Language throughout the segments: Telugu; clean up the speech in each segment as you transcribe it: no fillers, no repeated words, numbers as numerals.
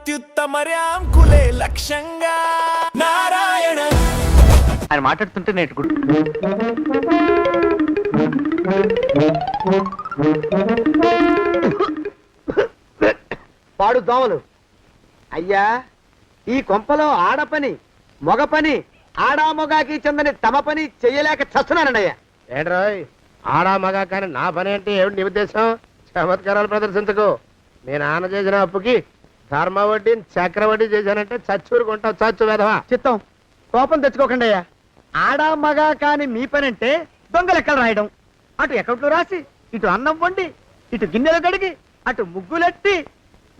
అత్యుత్తమర్యాం కులే లక్ష్యంగా నారాయణ ఆయన మాట్లాడుతుంటే నేటి పాడు దోమలు అయ్యా, ఈ కొంపలో ఆడపని మగ పని ఆడా మొగాకి చెందని తమ పని చెయ్యలేక చస్తున్నానండయ్యా. ఏంట్రాయ్ ఆడా మగా కానీ నా పని అంటే ఏమిటి నీ ఉద్దేశం? చమత్కారాలు ప్రదర్శించకు. మీ నాన్న చేసిన అప్పుకి ధర్మ వడ్డీ చక్రవడ్డీ చేశానంటే చచ్చూరుకుంటావు, చచ్చు వెధవా. చిత్తం కోపం తెచ్చుకోకండి అయ్యా. ఆడా మగా కాని మీ పని అంటే దొంగ లెక్కలు రాయడం, అటు అకౌంట్లో రాసి ఇటు అన్నం వండి ఇటు గిన్నెలు కడిగి అటు ముగ్గులెట్టి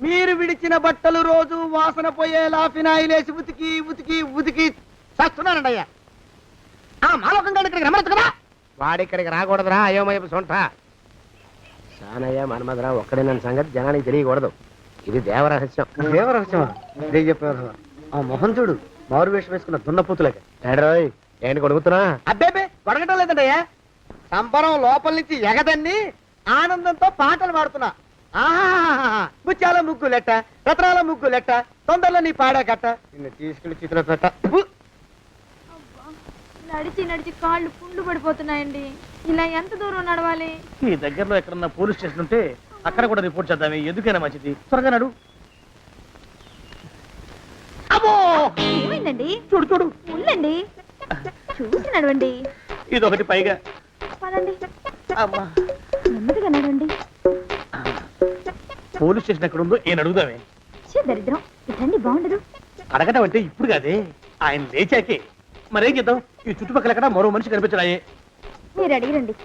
మీరు విడిచిన బట్టలు రోజు వాసన పోయేలా ఫినాయిలేసి ఉతికి ఉతికి ఉతికి చస్తున్నానండి అయ్యా. మాలోకం గారు ఇక్కడికి రమ్మనొచ్చు కదా. వాడిక్కడికి రాకూడదురా అయోమయపు సొంట. సానయ్య మన్మధరావు ఒక్కడే నన్ను సంగతి జనానికి తెలియకూడదు. ఇది దేవరహస్యం. దేవరహస్యమా? చెప్పారు. ఆ మొహం చూడు, మారు వేషం వేసుకున్న దున్నపోతులకి. ఏడ్రోయ్ ఏంటి కొడుకుతున్నా? అబ్బేబే గొడగటం లేదండయ్యా. సంబరం లోపల నుంచి ఎగదన్ని ఆనందంతో పాటలు పాడుతున్నా. ముత్యాల ముగ్గు లెట్ట, రత్నాల ముగ్గు లెట్ట, తొందరలో నీ పాడా కట్ట, నిన్ను తీసుకెళ్లి చేతిలో పెట్ట. నడిచి నడిచి కాళ్ళు పుండ్లు పడిపోతున్నాయండి. ఇలా ఎంత దూరం నడవాలి? ఈ దగ్గరలో ఎక్కడన్నా పోలీస్ స్టేషన్ ఉంటే అక్కడ కూడా రిపోర్ట్ చేద్దామే, ఎందుకైనా మంచిది. త్వరగా నడు. ఏమైందండి? చూడు చూడు, ఉండండి, చూసి నడవండి. ఇదొకటి పైగా. పదండి, అమ్మా, నెమ్మదిగా నడవండి. పోలీస్ స్టేషన్ ఎక్కడ ఉందో ఏం అడుగుదామే. దరిద్రం, ఇటండి బాగుండదు. అడగటం అంటే ఇప్పుడు కాదే, ఆయన లేచాకే. మరేం చేద్దాం, ఈ చుట్టుపక్కల ఎక్కడ మరో మనిషి కనిపించడాయే. మీరు అడిగిరండి.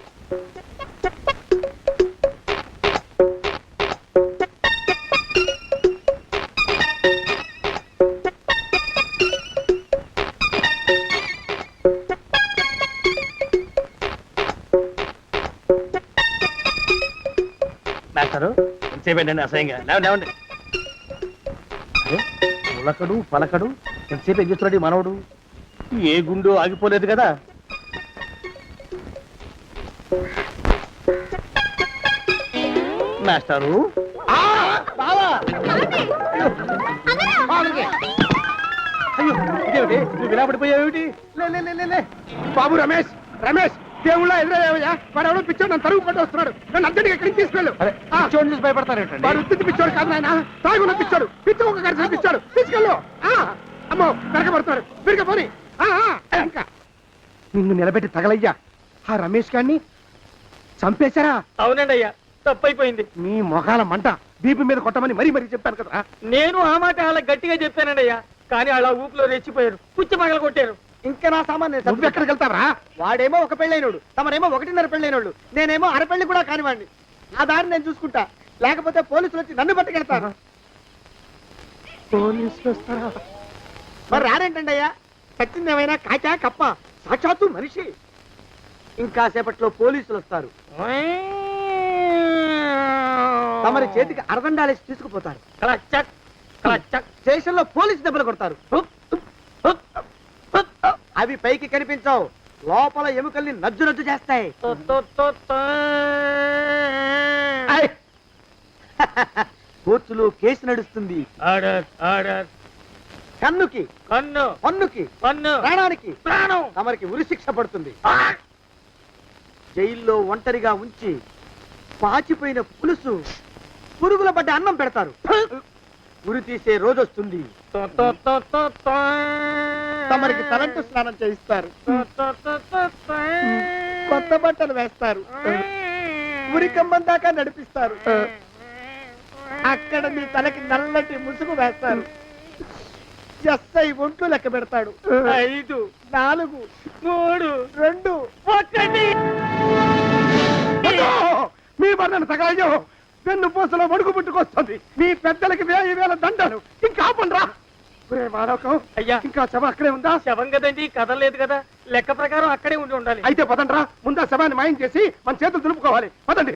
మాస్టారు ఎంతసేపేంటండి అసహ్యంగా? లేవండి లేవండి. అరే ఉలకడు పలకడు, ఎంతసేపు ఏం చేస్తున్నాడు ఈ మనవడు? ఏ గుండు ఆగిపోలేదు కదా. మాస్టారు అయ్యో ఇదేమిటి, నువ్వు ఇలా పడిపోయావేమిటి? లే. బాబు రమేష్, రమేష్ దేవుళ్ళ ఎదురయ్యా. వాడు ఎవడో పిచ్చోడు నన్ను తరుగు కొట్టి వస్తున్నాడు. నన్ను అర్జెంట్గా ఎక్కడికి తీసుకెళ్ళు. చూసి భయపడతారేంటండి? వాడు ఉత్తి పిచ్చోడు కాదు నాయన, తాగున్న పిచ్చోడు, పిచ్చి ఒక కలిసి పిచ్చాడు. తీసుకెళ్ళు. అమ్మో వెనకబడుతున్నాడు, విరగపోని. ఇంకా నిన్ను నిలబెట్టి తగలయ్యా. ఆ రమేష్ గారిని చంపేశారా? అవునండి అయ్యా, తప్పైపోయింది. మీ మొఖాల మంట బీపీ మీద కొట్టమని మరీ చెప్పాను కదా. నేను ఆ మాట అలా గట్టిగా చెప్పానండి అయ్యా, కానీ అలా ఊపిలో రెచ్చిపోయారు, పుచ్చి పగల కొట్టారు. ఇంకా నా సామాన్ నువ్వు ఎక్కడికి వెళ్తావరా? వాడేమో ఒక పెళ్ళైనోడు, తమరేమో 1.5 పెళ్ళైనోళ్ళు, నేనేమో అరపెళ్ళి కూడా కానివ్వండి. నా దారి నేను చూసుకుంటా, లేకపోతే పోలీసులు వచ్చి నన్ను పట్టుకెళ్తారు. పోలీసులు వస్తారా? మరి రారేంటండి అయ్యా, చచ్చింది ఏమైనా కాచా కప్ప, సాక్షాత్తు మనిషి. ఇంకా సేపట్లో పోలీసులు వస్తారు, తమరి చేతికి అరదండాలేసి తీసుకుపోతారు. స్టేషన్ లో పోలీసు దెబ్బలు కొడతారు. అవి పైకి కనిపించవు, లోపల ఎముకల్ని నజ్జు నజ్జు చేస్తాయి. కోర్టులో కేసు నడుస్తుంది. కన్నుకి కన్ను, పన్నుకి పన్ను, ప్రాణానికి ప్రాణం. తమరికి ఉరిశిక్ష పడుతుంది. జైల్లో ఒంటరిగా ఉంచి పాచిపోయిన పులుసు, పురుగుల పడ్డ అన్నం పెడతారు. ఉరి తీసే రోజు వస్తుంది. తమరికి తలంటు స్నానం చేయిస్తారు, కొత్త బట్టలు వేస్తారు, ఉరికంబం దాకా నడిపిస్తారు. అక్కడ మీ తలకి నల్లటి ముసుగు వేస్తారు. ఎస్ఐ ఒంట్లు లెక్క పెడతాడు. 5, 4, 3, 2, 1. మీ వర్ణన సగాయో వెన్ను పూసలో వడుగు పుట్టుకొస్తుంది. మీ పెద్దలకి 1000 దండలు. ఇంకా ఆపండ్రా. అయ్యా, ఇంకా శవం అక్కడే ఉందా? శవం కదండి, కదలేదు కదా, లెక్క ప్రకారం అక్కడే ఉండాలి. అయితే పదండ్రా, ముందా శవాన్ని మాయం చేసి మన చేతులు దులుపుకోవాలి. పదండి.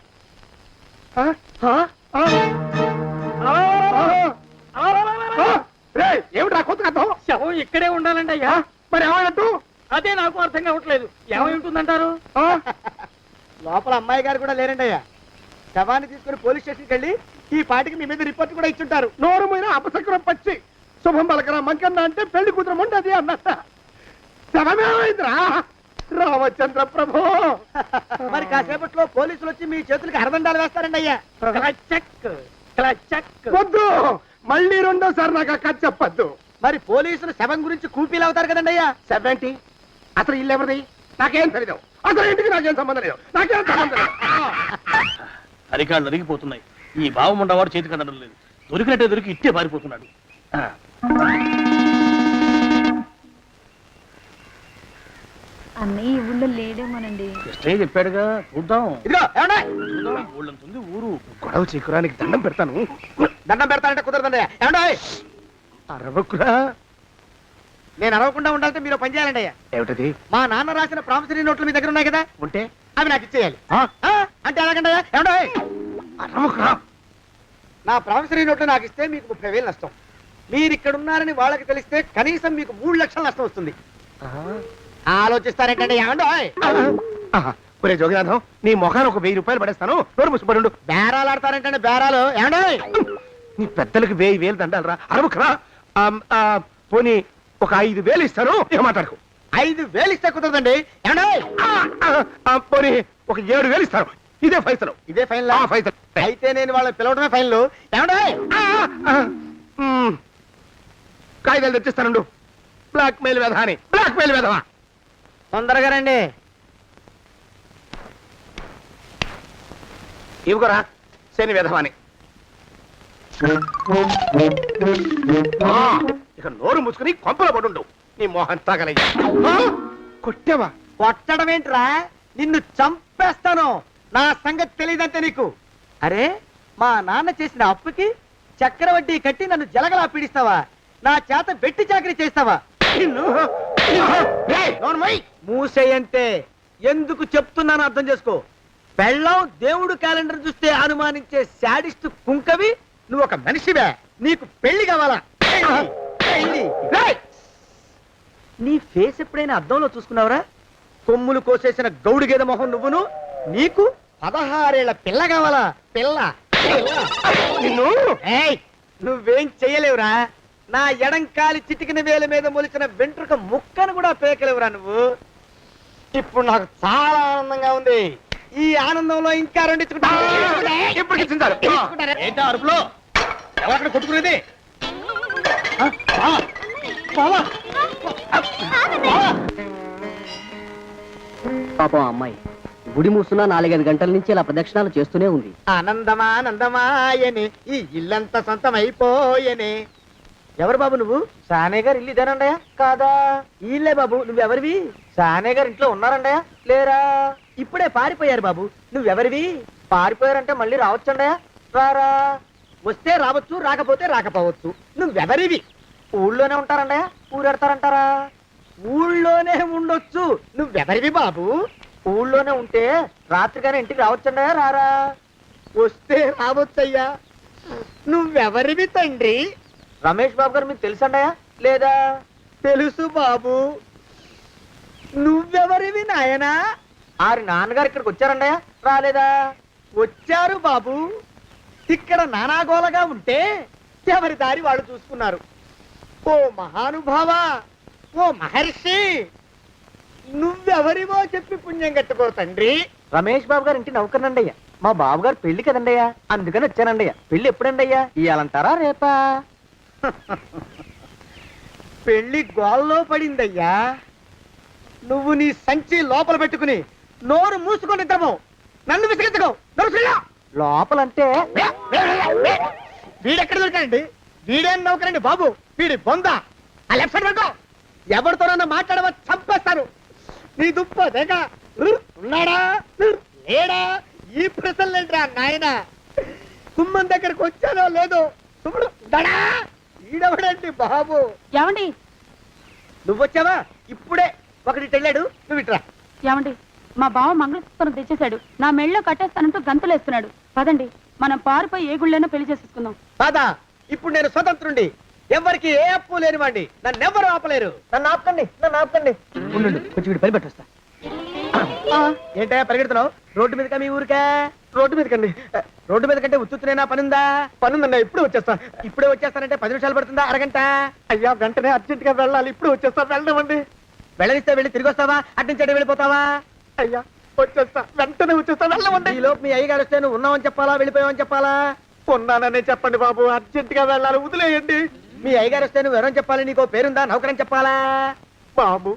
ఏమిట్రా కొత్త కథ? శవం ఇక్కడే ఉండాలండి అయ్యా. మరి ఏమైనట్టు? అదే నాకు అర్థం కావట్లేదు. ఏమైంటుందంటారు? లోపల అమ్మాయి గారు కూడా లేరండి అయ్యా. శవాన్ని తీసుకుని పోలీస్ స్టేషన్కి వెళ్ళి ఈ పాటికి మీ మీద రిపోర్ట్ కూడా ఇచ్చుంటారు. నోరు మీద అపశకురం పచ్చి శుభం పలకరా మంకన్న అంటే పెళ్లి కూతురం ఉండదు అన్నట్ట శవమేమైందిరా రామచంద్ర ప్రభు. మరి కాసేపట్లో పోలీసులు వచ్చి మీ చేతులకి అరదండాలు వేస్తారండి అయ్యా. వద్దు మళ్ళీ రెండోసారి నాకు అక్క చెప్పద్దు. మరి పోలీసులు శవం గురించి కూపీలు అవుతారు కదండి అయ్యా. 70 అసలు ఇల్లు ఎవరిది నాకేం తెలియదు. అసలు ఇంటికి నాకేం సంబంధం లేదు. నాకేం సంబంధం లేదు. అరికాళ్ళు అరిగిపోతున్నాయి. ఈ బావం ఉండవాడు చేతికి అందడం లేదు. దొరికినట్టే దొరికి ఇట్టే పారిపోతున్నాడు. అన్నయ్య ఈ ఊళ్ళో లేడేమోనండి. కృష్ణయ్య చెప్పాడుగా, చూద్దాం. ఇదిగో ఏమండి? చూద్దాం, ఊళ్ళంతుంది ఊరు. గొడవ చీకురానికి దండం పెడతాను. దండం పెడతానంటే కుదరదండి. ఏమండి? అరవకురా. నేను అరవకుండా ఉండాలంటే మీరు పని చేయాలండి అయ్యా. ఏమిటది? మా నాన్న రాసిన ప్రామిసరీ నోట్లు మీ దగ్గర ఉన్నాయి కదా, ఉంటే అవి నాకు ఇచ్చేయాలి. ఆ? అంటే ఎలాగండి అయ్యా? ఏమండి? అరవకురా. నా ప్రామిసరీ నోట్లు నాకు ఇస్తే మీకు 30,000 నష్టం. మీరు ఇక్కడ ఉన్నారని వాళ్ళకి తెలిస్తే కనీసం మీకు 3 లక్షల నష్టం వస్తుంది. ఆలోచిస్తారేంటండి? ఏమండి? ఒరే జోగినాథం నీ మొఖాన్ని ఒక 1000 రూపాయలు పడేస్తాను. నోరు ముసుపడు. బేరాలు ఆడతారేంటండి? బేరాలు ఏమండి? నీ పెద్దలకు 1000 దండాలరా. అరవకురా. పోనీ ఒక 5,000 ఇస్తాను. ఏం మాట్లాడుకో. 5,000 ఇస్తే కుదరదండి. ఏమండి? పోనీ ఒక 7,000 ఇస్తాను. ఇదే ఫైసలు. ఇదే ఫైన్ ఫైసలు. అయితే నేను వాళ్ళని పిలవడమే ఫైన్లు. ఏమండి? కాగితాలు తెచ్చిస్తానుండు. బ్లాక్ మెయిల్ వెధ అని. బ్లాక్ మెయిల్ వెధవా. తొందరగా రండి. ఇవ్వరా శని వెధవాని. ఇక నోరు ముసుకుని కొంపలో పడుండు. నీ మోహన్ తాగలయ్యా. కొట్టావా? కొట్టడం ఏంట్రా? నిన్ను చంపేస్తాను. నా సంగతి తెలియదంటే నీకు. అరే మా నాన్న చేసిన అప్పుకి చక్రవడ్డీ కట్టి నన్ను జలగలా పీడిస్తావా? నా చేత వెట్టి చాకరీ చేస్తావా? మూసేయంటే ఎందుకు చెప్తున్నాను అర్థం చేసుకో. పెళ్ళం దేవుడు క్యాలెండర్ చూస్తే అనుమానించే శాడిస్ట్ కుంకవి నువ్వు ఒక మనిషివే. నీకు పెళ్లి కావాలా? పెళ్లి. నీ ఫేస్ ఎప్పుడైనా అద్దంలో చూసుకున్నావురా? కొమ్ములు కోసేసిన గౌడు గేదె మొహం నువ్వును. నీకు 16 ఏళ్ల పిల్ల కావాలా? పిల్ల. నిన్ను ఏయ్, నువ్వేం చెయ్యలేవురా. నా ఎడంకాలి చిటికిన వేల మీద మొలిచిన వెంట్రుక ముక్కను కూడా పేకలేవురా నువ్వు. ఇప్పుడు నాకు చాలా ఆనందంగా ఉంది. ఈ ఆనందంలో ఇంకా రెండించుకుంటా. ఎప్పుడు ఇచ్చిందారు? ఏంటా అరుపులో? ఎవరక్కడ కొట్టుకునేది? పాపం అమ్మాయి గుడి మూసున్న 4-5 గంటల నుంచి ఇలా ప్రదక్షిణాలు చేస్తూనే ఉంది. ఆనందమానందమాయని ఈ ఇల్లంతా సొంతమైపోయని. ఎవరు బాబు నువ్వు? సానే గారు ఇల్లు ఇదేనండయా? కాదా? ఇల్లే బాబు. నువ్వెవరివి? సానే గారు ఇంట్లో ఉన్నారండయా? లేరా? ఇప్పుడే పారిపోయారు బాబు. నువ్వెవరివి? పారిపోయారంటే మళ్ళీ రావచ్చండయా? రారా. వస్తే రావచ్చు, రాకపోతే రాకపోవచ్చు. నువ్వెవరివి? ఊళ్ళోనే ఉంటారండయా? ఊరెడతారంటారా? ఊళ్ళోనే ఉండొచ్చు. నువ్వెవరివి బాబు? ఊళ్ళోనే ఉంటే రాత్రిగానే ఇంటికి రావచ్చండయా? రారా. వస్తే రావచ్చయ్యా. నువ్వెవరివి తండ్రి? రమేష్ బాబు గారు మీకు తెలుసండయా? లేదా? తెలుసు బాబు. నువ్వెవరివి నాయనా? ఆరి నాన్నగారు ఇక్కడికి వచ్చారండయా? రాలేదా? వచ్చారు బాబు. ఇక్కడ నానాగోలగా ఉంటే ఎవరి దారి వాళ్ళు చూసుకున్నారు. ఓ మహానుభావా, ఓ మహర్షి, నువ్వెవరివో చెప్పి పుణ్యం కట్టుకో తండ్రి. రమేష్ బాబు గారు ఇంటి నౌకర్నండయ్యా. మా బాబు గారు పెళ్లి కదండయ్యా, అందుకని వచ్చానండయ్యా. పెళ్లి ఎప్పుడండయ్యా? ఇయ్యాలంటారా రేపా? పెళ్లి గోల్లో పడిందయ్యా. నువ్వు నీ సంచి లోపల పెట్టుకుని నోరు మూసుకొని ఇద్దాము. నన్ను విసిగించుకో. లోపలంటే వీడెక్కడ దొరికాడండి? వీడేం నౌకరండి బాబు, వీడి బొంద. ఆ లెఫ్ట్ సైడ్ పెట్టుకో. ఎవరితోనన్నా మాట్లాడవా చంపేస్తాను. నీ దుప్ప దేక ఉన్నాడా లేడా? ఈ ప్రశ్నలేంట్రా నాయన. కుమ్మం దగ్గరకు వచ్చానో లేదో సుమ్ముడు దడా. ఈడవడండి బాబు. ఏమండి? నువ్వొచ్చావా? ఇప్పుడే ఒకటి వెళ్ళాడు. నువ్వు ఇట్రా. ఏమండి? మా బావ మంగళసూత్రం తెచ్చేశాడు. నా మెళ్ళో కట్టేస్తానంటూ గంతులేస్తున్నాడు. పదండి, మనం పారిపోయి ఏ గుళ్ళైనా పెళ్లి చేసేసుకుందాం. బాదా, ఇప్పుడు నేను స్వతంత్రుండి. ఎవరికి ఏ అప్పు లేనివ్వండి. నన్ను ఎవరు ఆపలేరు. నన్ను ఆపకండి, నన్ను ఆపకండి. ఉండు, కొంచెం వీడి పని పెట్టొస్తా. ఏంటా పరిగెడుతున్నావు? రోడ్డు మీదకా మీ ఊరికా? రోడ్డు మీదకండి. రోడ్డు మీద కంటే ఉత్తునేనా పనుందా? పనుందన్నా, ఇప్పుడే వచ్చేస్తా. ఇప్పుడే వచ్చేస్తానంటే 10 నిమిషాలు పడుతుందా, అరగంట? అయ్యా వెంటనే అర్జెంట్ గా వెళ్ళాలి, ఇప్పుడు వచ్చేస్తా. వెళ్ళనివ్వండి. వెళ్ళనిస్తే వెళ్ళి తిరిగి వస్తావా, అట్నుంచి వెళ్ళిపోతావా? అయ్యా వచ్చేస్తా, వెంటనే వచ్చేస్తా. వెళ్ళమండి. ఈ లోపు మీ అయ్యగారు వస్తే నువ్వు ఉన్నావని చెప్పాలా, వెళ్ళిపోయావని చెప్పాలా? ఉన్నాననే చెప్పండి బాబు, అర్జెంట్ గా వెళ్ళాలి, వదిలేయండి. మీ అయ్యగారు వస్తే నువ్వు ఎవరని చెప్పాలి? నీకో పేరుందా, నౌకరని చెప్పాలా? బాబు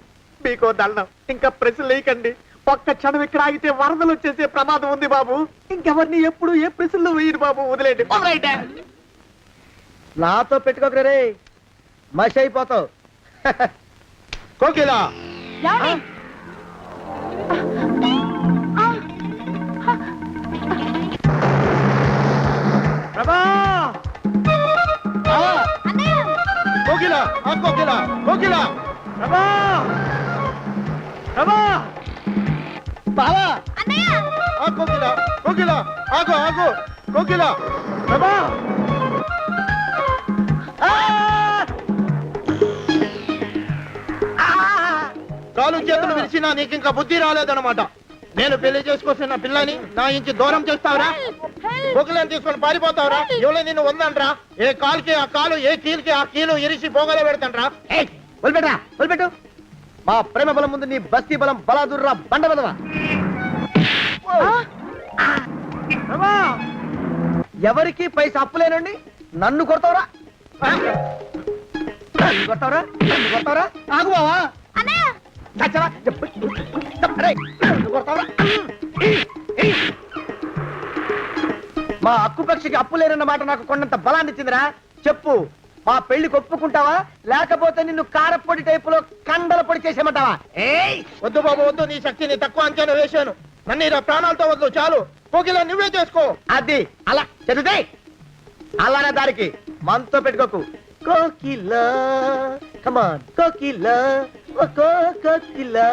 మీకో దండం, ఇంకా ప్రశ్నలు లేకండి. ఒక్క క్షణం ఇక్కడ ఆగితే వరదలు వచ్చేసే ప్రమాదం ఉంది బాబు. ఇంకెవరిని ఎప్పుడు ఏ ప్రశ్నలు వేయరు బాబు, వదిలేండి. నాతో పెట్టుకోకరే రే, మషి అయిపోతావు. కోకిలా ఏమండి? ప్రభా, కోకిలా, కోకిలా, కోకిలా, ప్రభా, ప్రభా, బావా, కోకిలా, కోకిలా, ఆగు, ఆగు, కోకిలా, ప్రభా. కాలు చేతులు విరిచినా నీకు ఇంకా బుద్ధి రాలేదన్నమాట. నేను పెళ్లి చేసుకొస్తున్న పిల్లని నా ఇంటి దూరం చేస్తావురా? బొగ్గులను తీసుకొని పారిపోతావురా? ఎవరో నిన్ను ఉందంట్రా? ఏ కాలుకి ఆ కాలు, ఏ కీలుకి ఆ కీలు ఇరిసి బోగలో పెడతాంట్రా? వదిలిపెట్టరా, వదిలిపెట్టు. మా ప్రేమ బలం ముందు నీ బస్తీ బలం బలాదుర్రా, బండ బలవా. ఎవరికి పైసా అప్పులేనండి, నన్ను కొడతావురా? నన్ను కొడతావురా, నన్ను కొడతావురా? ఆగు బావా. చచ్చరా, నన్ను కొడతావురా? మా అక్కు పక్షికి అప్పు లేరన్న మాట నాకు కొండంత బలాన్ని ఇచ్చిందిరా. చెప్పు, మా పెళ్లికి ఒప్పుకుంటావా, లేకపోతే నిన్ను కారపొడి టైపులో కండల పొడి చేసేమంటావా? వద్దు బాబు వద్దు, నీ శక్తిని తక్కువ అంచనా వేశాను. నన్ను ఇలా ప్రాణాలతో వద్దు, చాలు. కోకిలా నువ్వే చేసుకో. అది అలా చదివితే అలానే దారికి మనతో పెట్టుకోకు. కోకిలా, కమాన్ కోకిలా, కోకిలా.